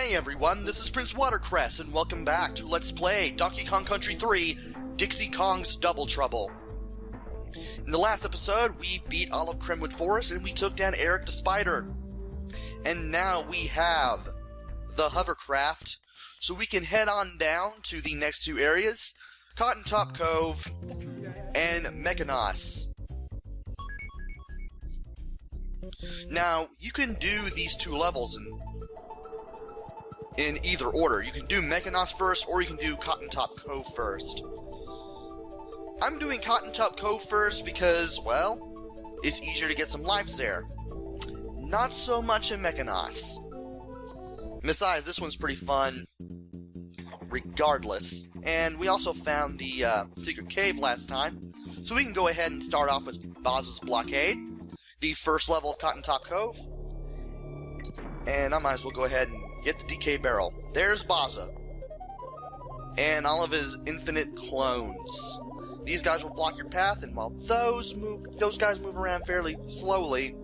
Hey everyone, this is Prince Watercress, and welcome back to Let's Play Donkey Kong Country 3 Dixie Kong's Double Trouble. In the last episode, we beat all of Kremwood Forest and we took down Eric the Spider. And now we have the hovercraft, so we can head on down to the next two areas, KottonTop Kove and Mechanos. Now, you can do these two levels in either order. You can do Mechanos first, or you can do KottonTop Kove first. I'm doing KottonTop Kove first because, well, it's easier to get some lives there. Not so much in Mechanos. Besides, this one's pretty fun regardless. And we also found the secret cave last time, so we can go ahead and start off with Boz's Blockade, the first level of KottonTop Kove. And I might as well go ahead and get the DK barrel. There's Baza. And all of his infinite clones. These guys will block your path, and while those guys move around fairly slowly,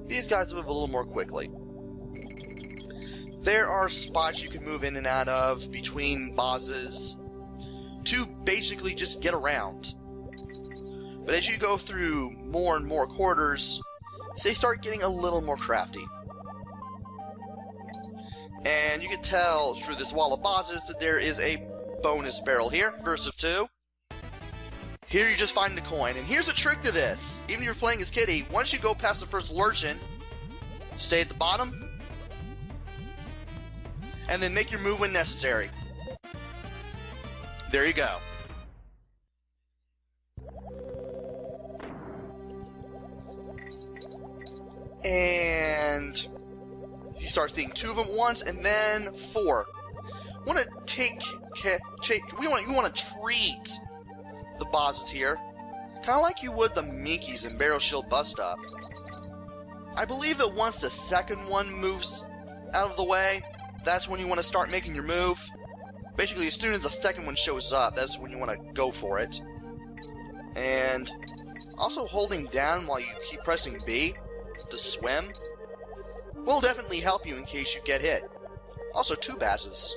these guys move a little more quickly. There are spots you can move in and out of between Bazas to basically just get around. But as you go through more and more quarters, they start getting a little more crafty. And you can tell through this wall of bosses that there is a bonus barrel here, first of two. Here you just find the coin, and here's a trick to this. Even if you're playing as Kitty, once you go past the first lurchin, stay at the bottom, and then make your move when necessary. There you go. And you start seeing two of them at once, and then four. We want to treat the bosses here, kind of like you would the Minkies in Barrel Shield Bust Up. I believe that once the second one moves out of the way, that's when you want to start making your move. Basically, as soon as the second one shows up, that's when you want to go for it. And also holding down while you keep pressing B to swim will definitely help you in case you get hit. Also, two Bazes.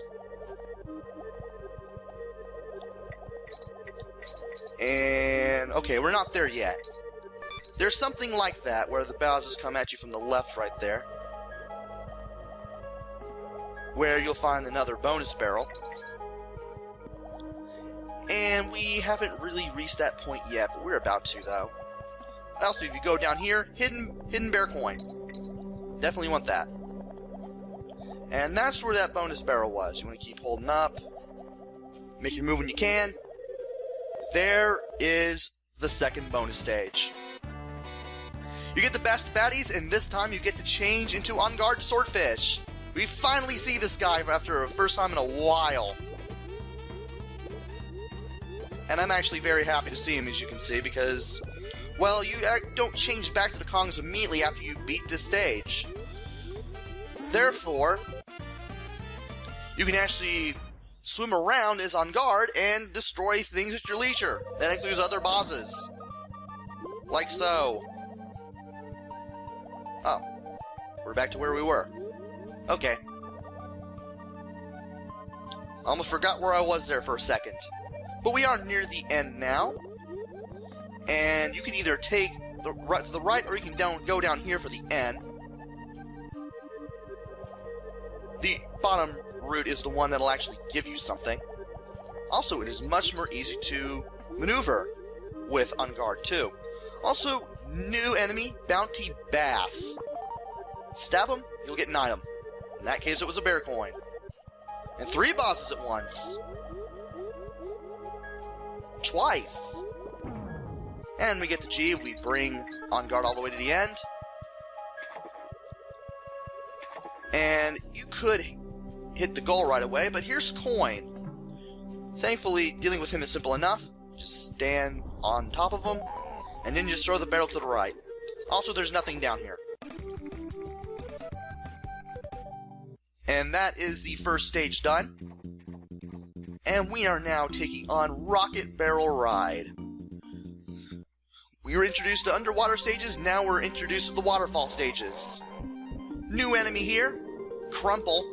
And, okay, we're not there yet. There's something like that, where the Bazes come at you from the left right there, where you'll find another bonus barrel. And we haven't really reached that point yet, but we're about to, though. Also, if you go down here, hidden bear coin. Definitely want that. And that's where that bonus barrel was. You want to keep holding up, make your move when you can. There is the second bonus stage. You get the best baddies, and this time you get to change into On Guard Swordfish. We finally see this guy after the first time in a while. And I'm actually very happy to see him, as you can see, because, well, you don't change back to the Kongs immediately after you beat this stage. Therefore, you can actually swim around as On Guard and destroy things at your leisure. That includes other bosses. Like so. Oh. We're back to where we were. Okay. Almost forgot where I was there for a second. But we are near the end now. And you can either take the right to the right, or you can go down here for the end. The bottom route is the one that'll actually give you something. Also, it is much more easy to maneuver with On Guard too. Also, new enemy, Bounty Bass. Stab him, you'll get an item. In that case, it was a bear coin. And three bosses at once. Twice. And we get the G if we bring On Guard all the way to the end. And you could hit the goal right away, but here's coin. Thankfully, dealing with him is simple enough. Just stand on top of him, and then just throw the barrel to the right. Also, there's nothing down here. And that is the first stage done. And we are now taking on Rocket Barrel Ride. We were introduced to underwater stages, now we're introduced to the waterfall stages. New enemy here, Crumple.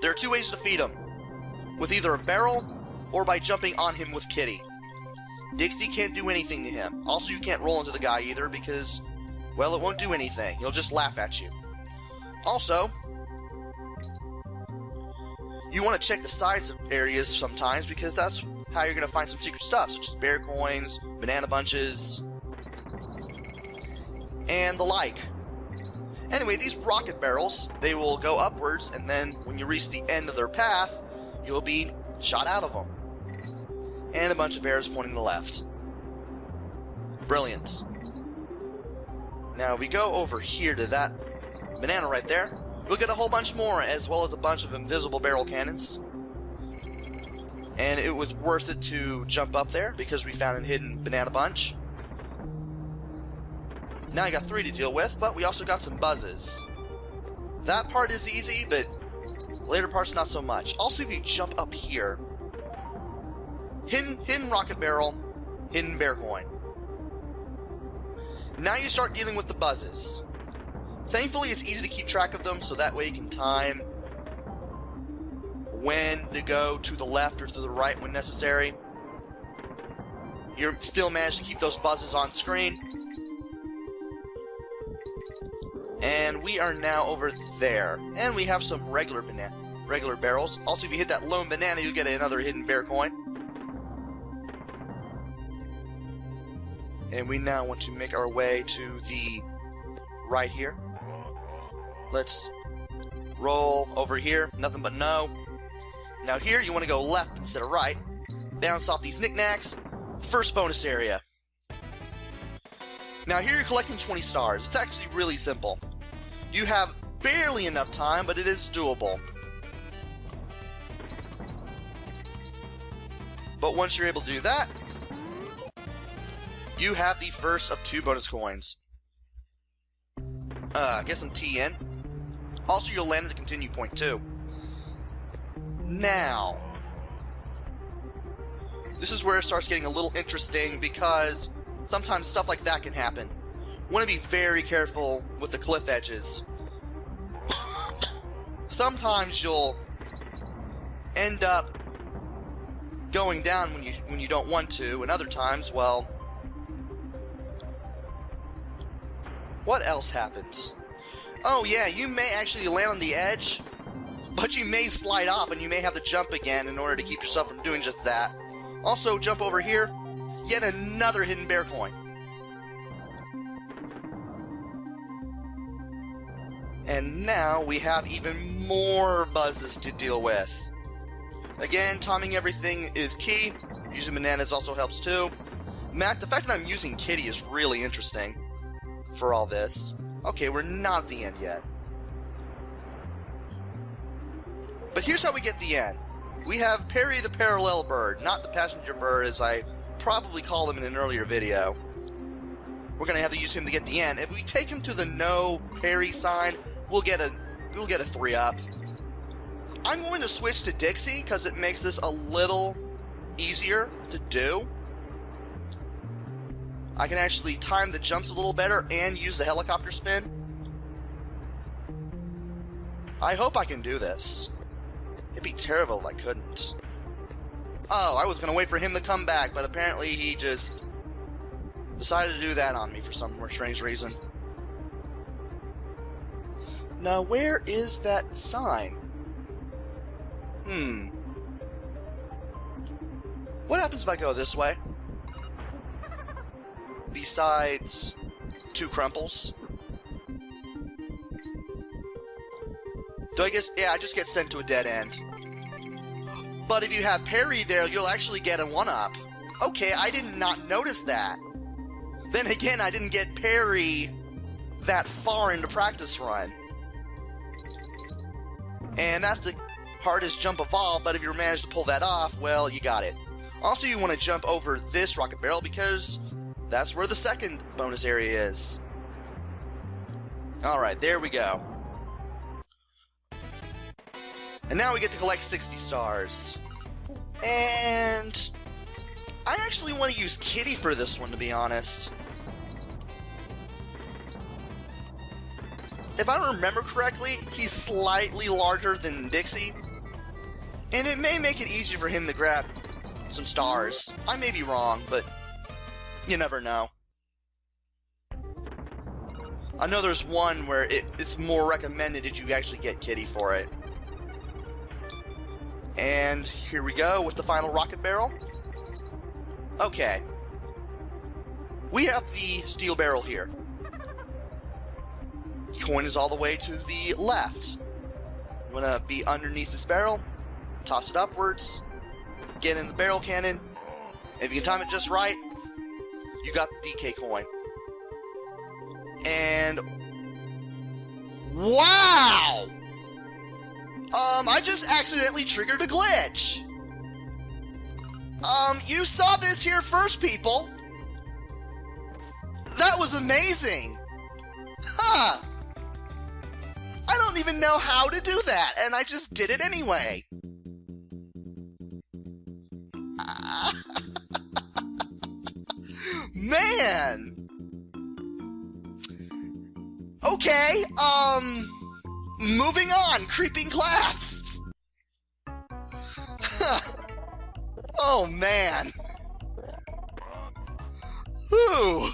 There are two ways to defeat him. With either a barrel, or by jumping on him with Kitty. Dixie can't do anything to him. Also, you can't roll into the guy either because, well, it won't do anything. He'll just laugh at you. Also, you want to check the sides of areas sometimes because that's how you're going to find some secret stuff, such as bear coins, banana bunches, and the like. Anyway, these rocket barrels, they will go upwards, and then when you reach the end of their path, you'll be shot out of them. And a bunch of arrows pointing to the left. Brilliant. Now, if we go over here to that banana right there, we'll get a whole bunch more, as well as a bunch of invisible barrel cannons. And it was worth it to jump up there, because we found a hidden banana bunch. Now I got 3 to deal with, but we also got some buzzes. That part is easy, but later parts not so much. Also, if you jump up here, hidden rocket barrel, hidden bear coin. Now you start dealing with the buzzes. Thankfully, it's easy to keep track of them, so that way you can time when to go to the left or to the right when necessary. You still manage to keep those buzzes on screen. And we are now over there. And we have some regular barrels. Also, if you hit that lone banana, you'll get another hidden bear coin. And we now want to make our way to the right here. Let's roll over here. Nothing but no. Now here, you want to go left instead of right. Bounce off these knickknacks. First bonus area. Now here you're collecting 20 stars. It's actually really simple. You have barely enough time, but it is doable. But once you're able to do that, you have the first of 2 bonus coins. Get some tea in. Also, you'll land at the continue point too. Now, this is where it starts getting a little interesting because sometimes stuff like that can happen. Want to be very careful with the cliff edges. Sometimes you'll end up going down when you don't want to, and other times, well, what else happens? Oh yeah, you may actually land on the edge, but you may slide off and you may have to jump again in order to keep yourself from doing just that. Also, jump over here, yet another hidden bear coin. And now we have even more buzzes to deal with. Again, timing everything is key. Using bananas also helps too. Mac, the fact that I'm using Kitty is really interesting for all this. Okay, we're not at the end yet. But here's how we get the end. We have Perry the parallel bird, not the passenger bird as I probably called him in an earlier video. We're going to have to use him to get the end. If we take him to the no Perry sign, we'll get a 3-up. I'm going to switch to Dixie because it makes this a little easier to do. I can actually time the jumps a little better and use the helicopter spin. I hope I can do this. It'd be terrible if I couldn't. Oh, I was going to wait for him to come back, but apparently he just decided to do that on me for some more strange reason. Now, where is that sign? What happens if I go this way? Besides 2 crumples? Do I guess? Yeah, I just get sent to a dead end. But if you have Perry there, you'll actually get a 1-up. Okay, I did not notice that. Then again, I didn't get Perry that far into practice run. And that's the hardest jump of all, but if you manage to pull that off, well, you got it. Also, you want to jump over this rocket barrel because that's where the second bonus area is. Alright, there we go. And now we get to collect 60 stars. And I actually want to use Kitty for this one, to be honest. If I remember correctly, he's slightly larger than Dixie, And it may make it easier for him to grab some stars. I may be wrong, but you never know. I know there's one where it's more recommended that you actually get Kitty for it. And here we go with the final rocket barrel. Okay. We have the steel barrel here. Coin is all the way to the left. I'm gonna be underneath this barrel, toss it upwards, get in the barrel cannon. If you can time it just right, you got the DK coin. And wow! I just accidentally triggered a glitch. You saw this here first, people. That was amazing. Huh. I don't even know how to do that, and I just did it anyway. Man. Okay, moving on, creeping clasps. Oh, man. Whew.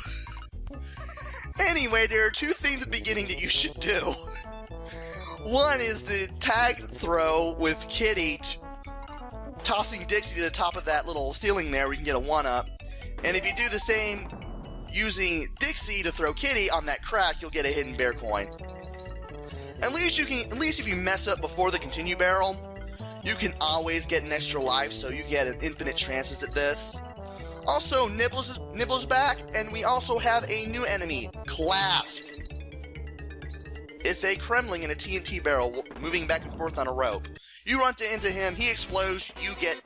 Anyway, there are two things at the beginning that you should do. One is the tag throw with Kitty, tossing Dixie to the top of that little ceiling there where you can get a 1-up. And if you do the same using Dixie to throw Kitty on that crack, you'll get a hidden bear coin. At least if you mess up before the continue barrel, you can always get an extra life, so you get an infinite chances at this. Also, Nibbler's back, and we also have a new enemy, Clasp. It's a Kremling in a TNT barrel moving back and forth on a rope. You run into him, he explodes, you get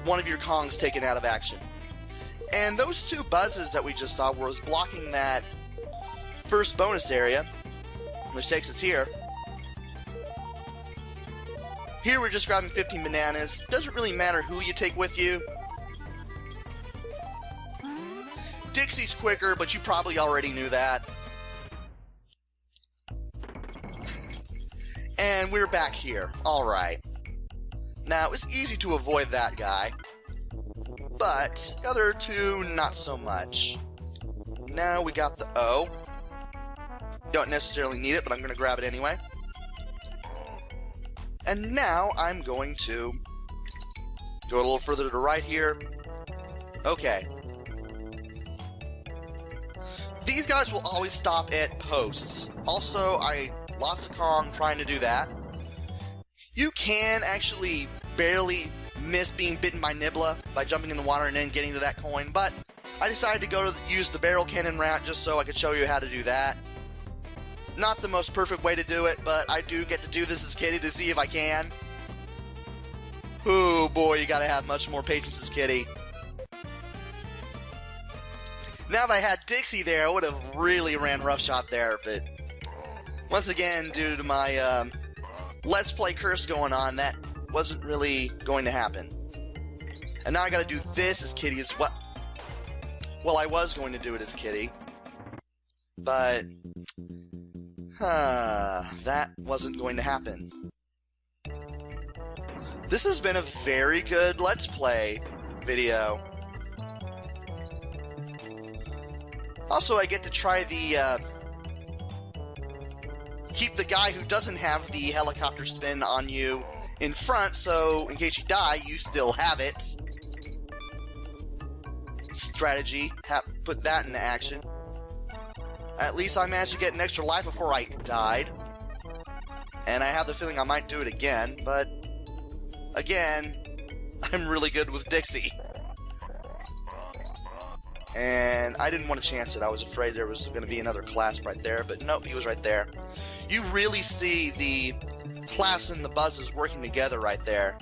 one of your Kongs taken out of action. And those two buzzes that we just saw was blocking that first bonus area, which takes us here. Here we're just grabbing 15 bananas. Doesn't really matter who you take with you. Dixie's quicker, but you probably already knew that. And we're back here. Alright. Now, it's easy to avoid that guy. But the other two, not so much. Now we got the O. Don't necessarily need it, but I'm going to grab it anyway. And now I'm going to go a little further to the right here. Okay. These guys will always stop at posts. Also, I lost a Kong trying to do that. You can actually barely miss being bitten by Nibbler by jumping in the water and then getting to that coin, but I decided to go to use the barrel cannon route just so I could show you how to do that. Not the most perfect way to do it, but I do get to do this as Kitty to see if I can. Oh boy, you gotta have much more patience as Kitty. Now that I had Dixie there, I would have really ran roughshod there, but once again, due to my Let's Play curse going on, that wasn't really going to happen. And now I gotta do this as Kitty as well. Well, I was going to do it as Kitty, but that wasn't going to happen. This has been a very good Let's Play video. Also, I get to try the, keep the guy who doesn't have the helicopter spin on you in front, so in case you die, you still have it. Strategy, put that into action. At least I managed to get an extra life before I died. And I have the feeling I might do it again, but again, I'm really good with Dixie. And I didn't want to chance it. I was afraid there was going to be another clasp right there, but nope, he was right there. You really see the clasps and the buzzes working together right there.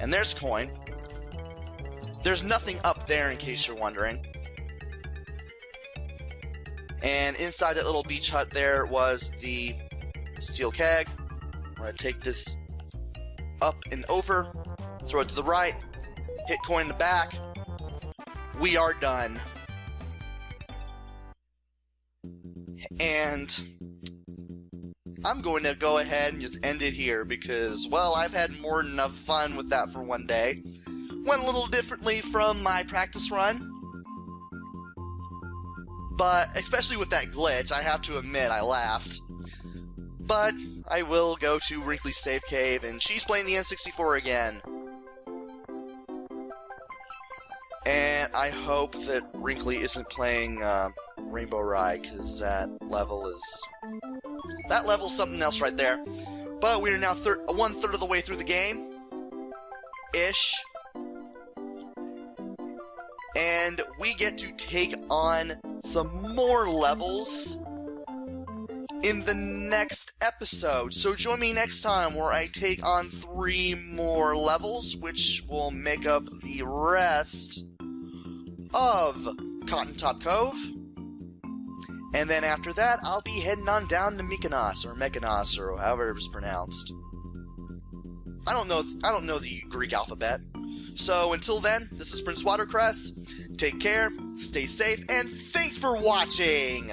And there's coin. There's nothing up there in case you're wondering. And inside that little beach hut there was the steel keg. I'm going to take this up and over, throw it to the right, hit coin in the back. We are done. I'm going to go ahead and just end it here because, well, I've had more than enough fun with that for one day. Went a little differently from my practice run, but especially with that glitch, I have to admit I laughed. But I will go to Wrinkly's Save Cave, and she's playing the N64 again. And I hope that Wrinkly isn't playing Rainbow Ride, because that level's something else right there. But we are now 1/3 of the way through the game, ish, and we get to take on some more levels in the next episode. So join me next time where I take on 3 more levels, which will make up the rest of KottonTop Kove. And then after that, I'll be heading on down to Mykonos, or however it's pronounced. I don't know the Greek alphabet. So until then, this is Prince Watercress. Take care, stay safe, and thanks for watching!